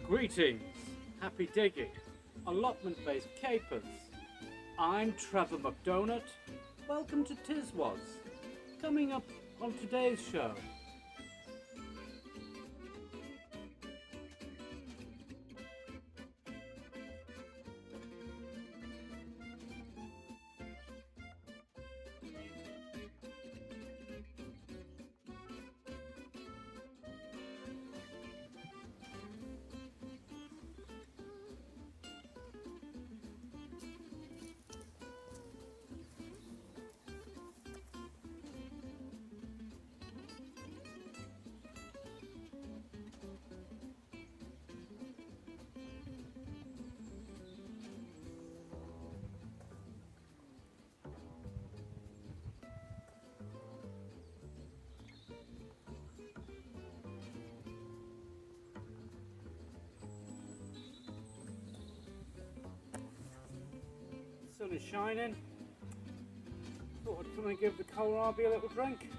Greetings, happy digging, allotment based capers. I'm Trevor McDonut. Welcome to Tiswas. Coming up on today's show. Sun is shining. Thought I'd come and give the kohlrabi a little drink.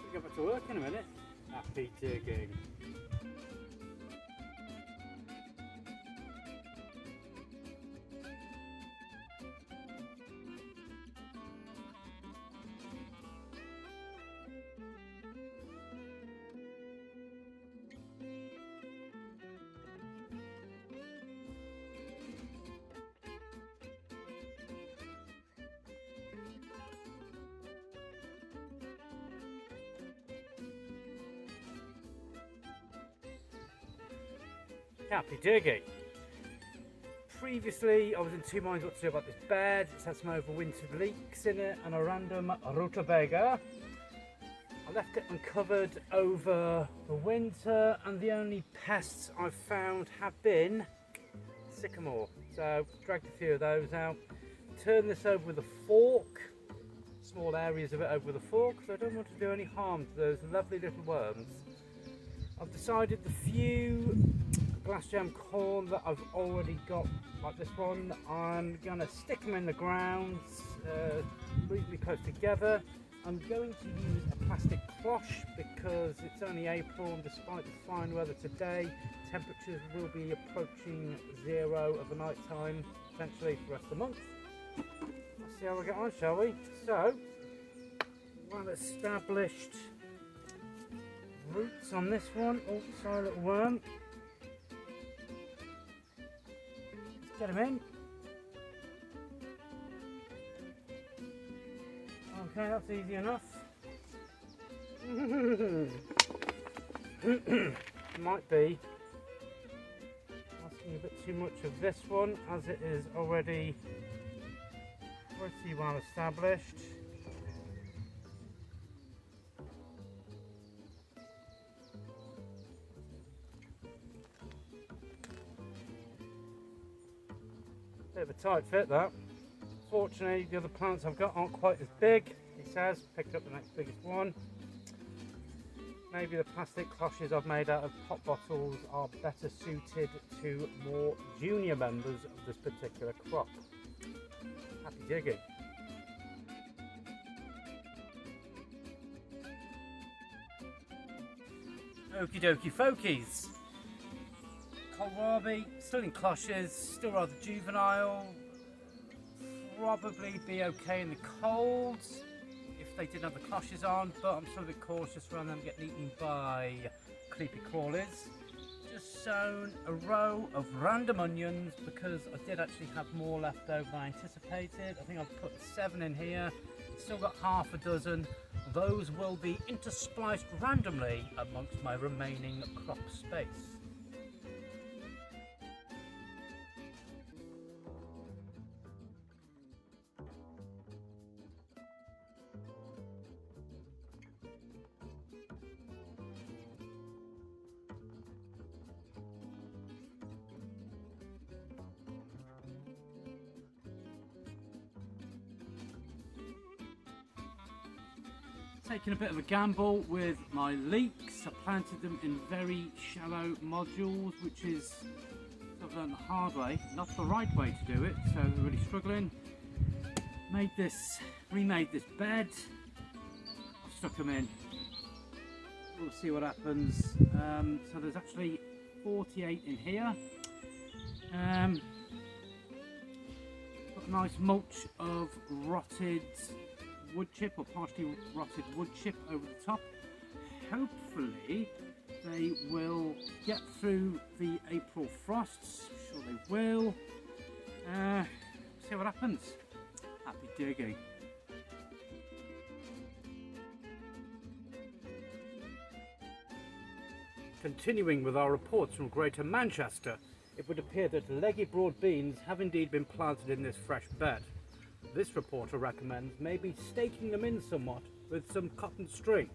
We'll go back to work in a minute. Happy digging. Happy digging. Previously I was in two minds what to do about this bed. It's had some overwintered leaks in it and a random rutabaga. I left it uncovered over the winter and the only pests I've found have been sycamore. So dragged a few of those out. Turned this over with a fork, small areas of it over with a fork, so I don't want to do any harm to those lovely little worms. I've decided the few glass jam corn that I've already got, like this one, I'm going to stick them in the ground reasonably close together. I'm going to use a plastic cloche because it's only April and despite the fine weather today, temperatures will be approaching 0 of the night time, potentially for the rest of the month. Let's see how we get on, shall we? So, well established roots on this one. Oh, sorry, little worm. Get them in. Okay, that's easy enough. Might be asking a bit too much of this one as it is already pretty well established. Bit of a tight fit that. Fortunately the other plants I've got aren't quite as big. He says, picked up the next biggest one. Maybe the plastic cloches I've made out of pop bottles are better suited to more junior members of this particular crop. Happy digging. Okie dokie folkies. Kohlrabi, still in cloches, still rather juvenile, probably be okay in the cold if they didn't have the cloches on, but I'm still a bit cautious around them getting eaten by creepy crawlies. Just sown a row of random onions because I did actually have more left over than I anticipated. I think I've put 7 in here, still got half a dozen. Those will be interspliced randomly amongst my remaining crop space. Taking a bit of a gamble with my leeks. I planted them in very shallow modules, which is, I've learned the hard way, not the right way to do it, so they're really struggling. Remade this bed. I've stuck them in we'll see what happens. So there's actually 48 in here. Got a nice mulch of rotted wood chip or partially rotted wood chip over the top. Hopefully they will get through the April frosts. I'm sure they will. See what happens. Happy digging. Continuing with our reports from Greater Manchester, it would appear that leggy broad beans have indeed been planted in this fresh bed. This reporter recommends maybe staking them in somewhat with some cotton string.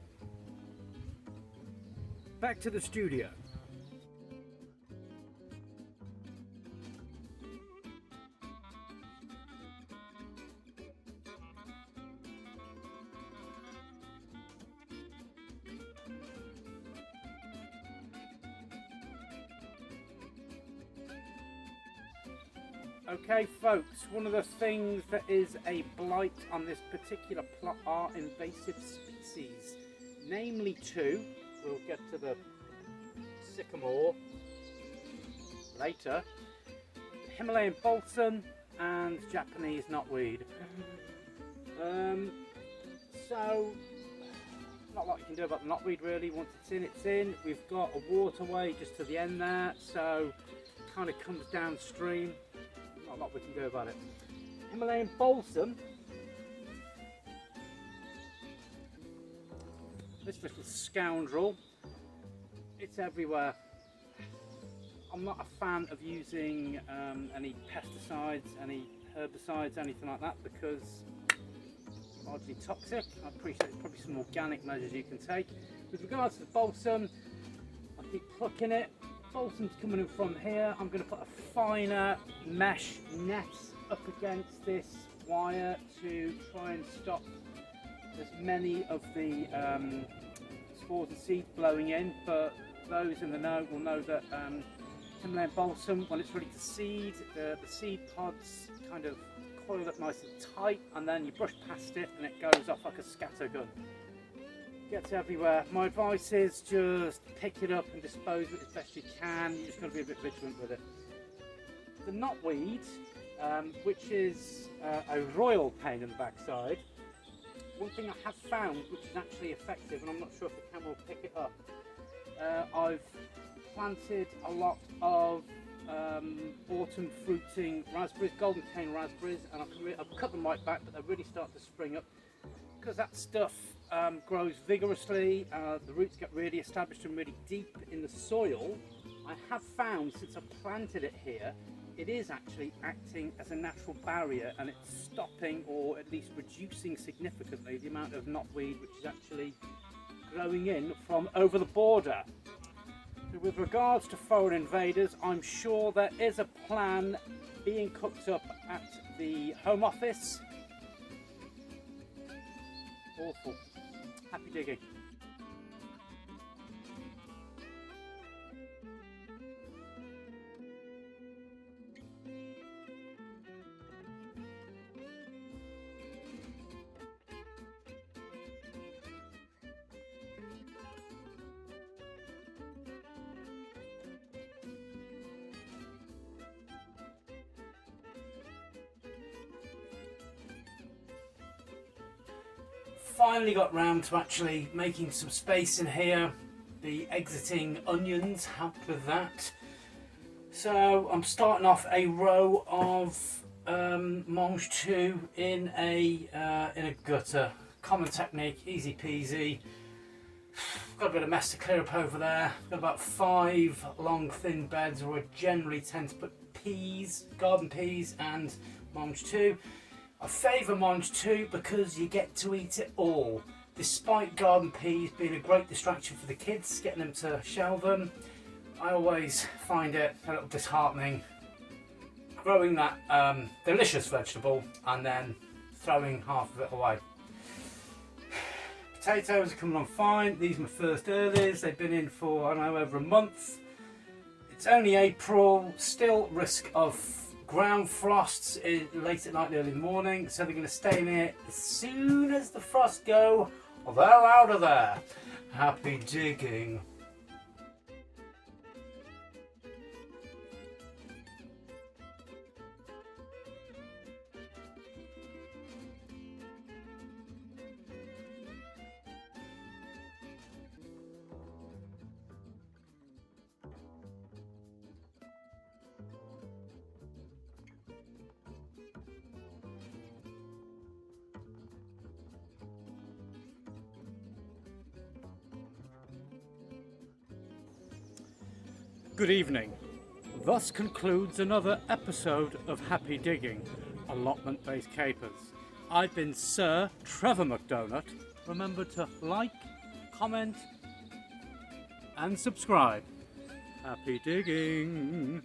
Back to the studio. Okay folks, one of the things that is a blight on this particular plot are invasive species, namely two. We'll get to the sycamore later. Himalayan balsam and Japanese knotweed. So not a lot you can do about the knotweed really. Once it's in, it's in. We've got a waterway just to the end there, so it kind of comes downstream. Not a lot we can do about it. Himalayan balsam. This little scoundrel, it's everywhere. I'm not a fan of using any pesticides, any herbicides, anything like that, because it's largely toxic. I appreciate there's probably some organic measures you can take. With regards to the balsam, I keep plucking it. Balsam's coming in from here. I'm going to put a finer mesh net up against this wire to try and stop as many of the spores and seed blowing in, but those in the know will know that Himalayan balsam, when it's ready to seed, the seed pods kind of coil up nice and tight, and then you brush past it and it goes off like a scatter gun. Gets everywhere. My advice is just pick it up and dispose of it as best you can. You just got to be a bit vigilant with it. The knotweed, which is a royal pain in the backside. One thing I have found which is actually effective, and I'm not sure if the camera will pick it up, I've planted a lot of autumn fruiting raspberries, golden cane raspberries, and I've cut them right back, but they really start to spring up because that stuff grows vigorously. The roots get really established and really deep in the soil. I have found since I planted it here, it is actually acting as a natural barrier, and it's stopping or at least reducing significantly the amount of knotweed which is actually growing in from over the border. So with regards to foreign invaders, I'm sure there is a plan being cooked up at the Home Office. Awful. Happy digging. Finally got round to actually making some space in here. The exiting onions helped with that. So I'm starting off a row of mange 2 in a gutter. Common technique, easy peasy. Got a bit of mess to clear up over there. Got about 5 long thin beds where I generally tend to put peas, garden peas and mange 2. I favour mange 2 because you get to eat it all. Despite garden peas being a great distraction for the kids, getting them to shell them, I always find it a little disheartening growing that delicious vegetable and then throwing half of it away. Potatoes are coming on fine. These are my first earlies. They've been in for, I don't know, over a month. It's only April, still risk of ground frosts late at night and early in the morning, so they're going to stay in here. As soon as the frosts go, they're out of there. Happy digging. Good evening. Thus concludes another episode of Happy Digging, allotment-based capers. I've been Sir Trevor McDonut. Remember to like, comment and subscribe. Happy digging!